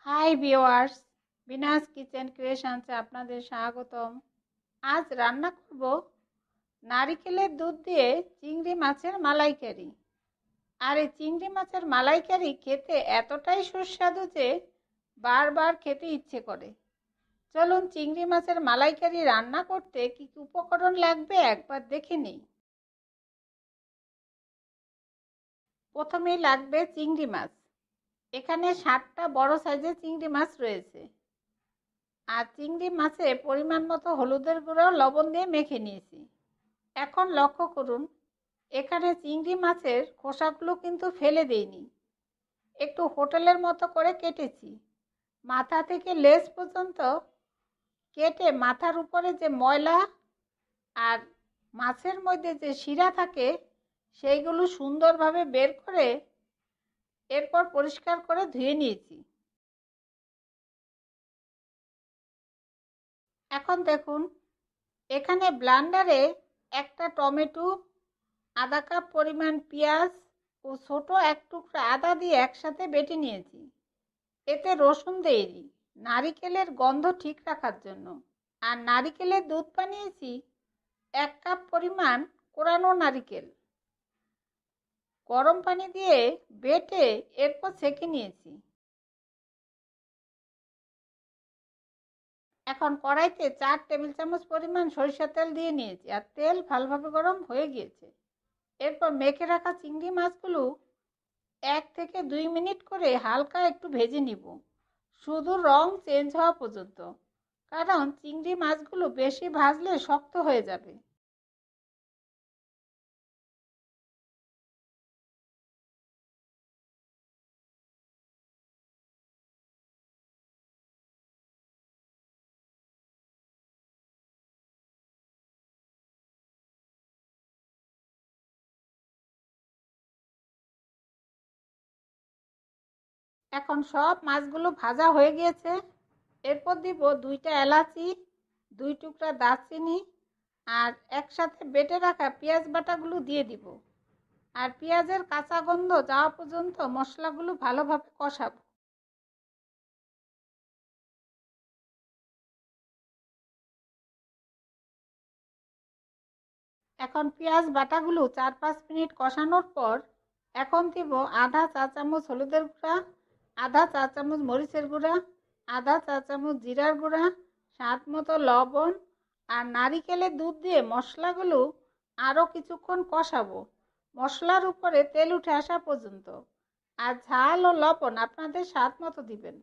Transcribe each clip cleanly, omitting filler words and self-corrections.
High viewers, Binas kitchen ক্রিয়েশনসে আপনাদের স্বাগতম। আজ রান্না করব নারিকেলের দুধ দিয়ে চিংড়ি মাছের মালাইকারি। আর এই চিংড়ি মাছের মালাইকারি খেতে এতটাই সুস্বাদু যে বারবার খেতে ইচ্ছে করে। চলুন চিংড়ি মাছের মালাইকারি রান্না করতে কী কী উপকরণ লাগবে একবার দেখে নিই। প্রথমেই লাগবে চিংড়ি মাছ। এখানে 7টা বড় সাইজের চিংড়ি মাছ রয়েছে। আর চিংড়ি মাছে পরিমাণ মতো হলুদের গুঁড়ো লবণ দিয়ে মেখে নিয়েছি। এখন লক্ষ্য করুন, এখানে চিংড়ি মাছের খোসাগুলো কিন্তু ফেলে দেইনি, একটু হোটেলের মতো করে কেটেছি। মাথা থেকে লেজ পর্যন্ত কেটে মাথার উপরে যে ময়লা আর মাছের মধ্যে যে শিরা থাকে সেইগুলো সুন্দরভাবে বের করে এরপর পরিষ্কার করে ধুয়ে নিয়েছি। এখন দেখুন, এখানে ব্লেন্ডারে একটা টমেটো, আধা কাপ পরিমাণ পেঁয়াজ ও ছোট এক টুকরা আদা দিয়ে একসাথে বেটে নিয়েছি। এতে রসুন দেইনি, নারিকেলের গন্ধ ঠিক রাখার জন্য। আর নারিকেলের দুধ বানিয়েছি 1 কাপ পরিমাণ কোরানো নারিকেল। গরম পানি দিয়ে বেটে এরপর ছেঁকে নিয়েছি। এখন কড়াইতে 4 টেবিল চামচ পরিমাণ সরিষার তেল দিয়ে নিয়েছি, আর তেল ভালোভাবে গরম হয়ে গিয়েছে। এরপর মেখে রাখা চিংড়ি মাছগুলো 1 থেকে 2 মিনিট করে হালকা একটু ভেজে নিব, শুধু রং চেঞ্জ হওয়া পর্যন্ত, কারণ চিংড়ি মাছগুলো বেশি ভাজলে শক্ত হয়ে যাবে। এখন সব মাছগুলো ভাজা হয়ে গিয়েছে। এরপর দিব 2টা এলাচি, 2 টুকরা দারচিনি, আর একসাথে বেটে রাখা পেঁয়াজ বাটাগুলো দিয়ে দিব। আর পেঁয়াজের কাঁচা গন্ধ যাওয়া পর্যন্ত মশলাগুলো ভালোভাবে কষাবো। এখন পেঁয়াজ বাটাগুলো 4-5 মিনিট কষানোর পর এখন দিব আধা চা চামচ হলুদের গুঁড়া, আধা চা চামচ মরিচের গুঁড়া, আধা চা চামচ জিরার গুঁড়া, স্বাদ মতো লবণ, আর নারিকেলের দুধ দিয়ে মশলাগুলো আরও কিছুক্ষণ কষাবো, মশলার উপরে তেল উঠে আসা পর্যন্ত। আর ঝাল ও লবণ আপনাদের স্বাদ মতো দিবেন।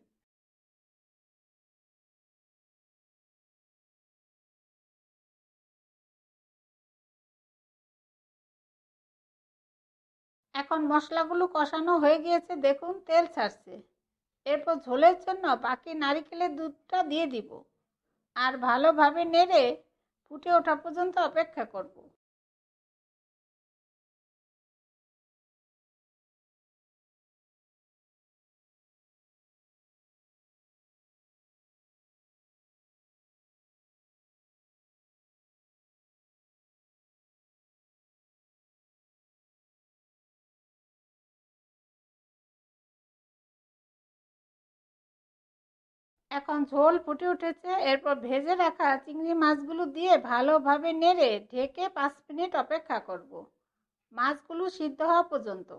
এখন মশলাগুলো কষানো হয়ে গিয়েছে, দেখুন তেল ছাড়ছে। এরপর ঝোলের জন্য বাকি নারিকেলের দুধটা দিয়ে দিব, আর ভালোভাবে নেড়ে ফুটে ওঠা পর্যন্ত অপেক্ষা করব। এখন ঝোল ফুটে উঠেছে, এরপর ভেজে রাখা চিংড়ি মাছগুলো দিয়ে ভালোভাবে নেড়ে ঢেকে 5 মিনিট অপেক্ষা করব, মাছগুলো সিদ্ধ হওয়া পর্যন্ত।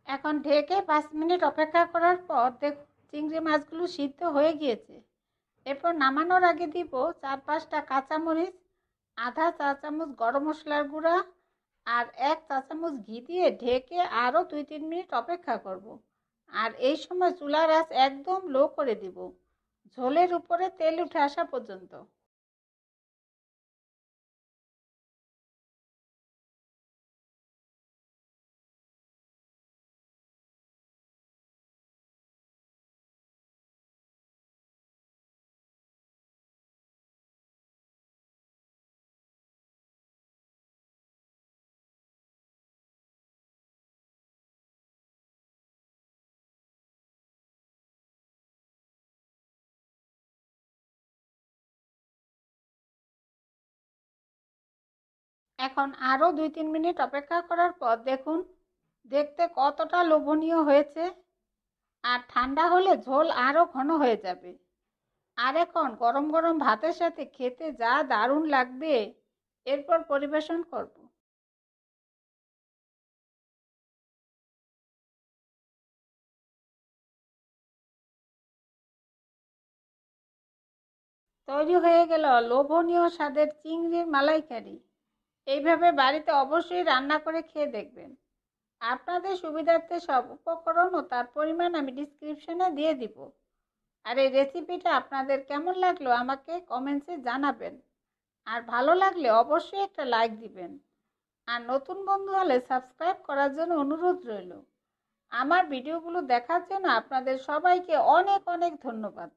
এখন ঢেকে 5 মিনিট অপেক্ষা করার পর দেখুন চিংড়ি মাছগুলো সিদ্ধ হয়ে গিয়েছে। এরপর নামানোর আগে দিব 4-5টা কাঁচামরিচ, আধা চা চামচ গরম মশলার গুঁড়া, আর 1 চা চামচ ঘি দিয়ে ঢেকে আরও 2-3 মিনিট অপেক্ষা করব। আর এই সময় চুলার আঁচ একদম লো করে দিব, ঝোলের উপরে তেল উঠে আসা পর্যন্ত। এখন আরও 2-3 মিনিট অপেক্ষা করার পর দেখুন দেখতে কতটা লোভনীয় হয়েছে। আর ঠান্ডা হলে ঝোল আরও ঘন হয়ে যাবে। আর এখন গরম গরম ভাতের সাথে খেতে যা দারুণ লাগবে। এরপর পরিবেশন করব। তৈরি হয়ে গেল লোভনীয় স্বাদের চিংড়ির মালাইকারি। এইভাবে বাড়িতে অবশ্যই রান্না করে খেয়ে দেখবেন। আপনাদের সুবিধার্থে সব উপকরণ ও তার পরিমাণ আমি ডিসক্রিপশনে দিয়ে দিব। আর এই রেসিপিটা আপনাদের কেমন লাগলো আমাকে কমেন্টসে জানাবেন। আর ভালো লাগলে অবশ্যই একটা লাইক দিবেন। আর নতুন বন্ধু হলে সাবস্ক্রাইব করার জন্য অনুরোধ রইল। আমার ভিডিওগুলো দেখার জন্য আপনাদের সবাইকে অনেক অনেক ধন্যবাদ।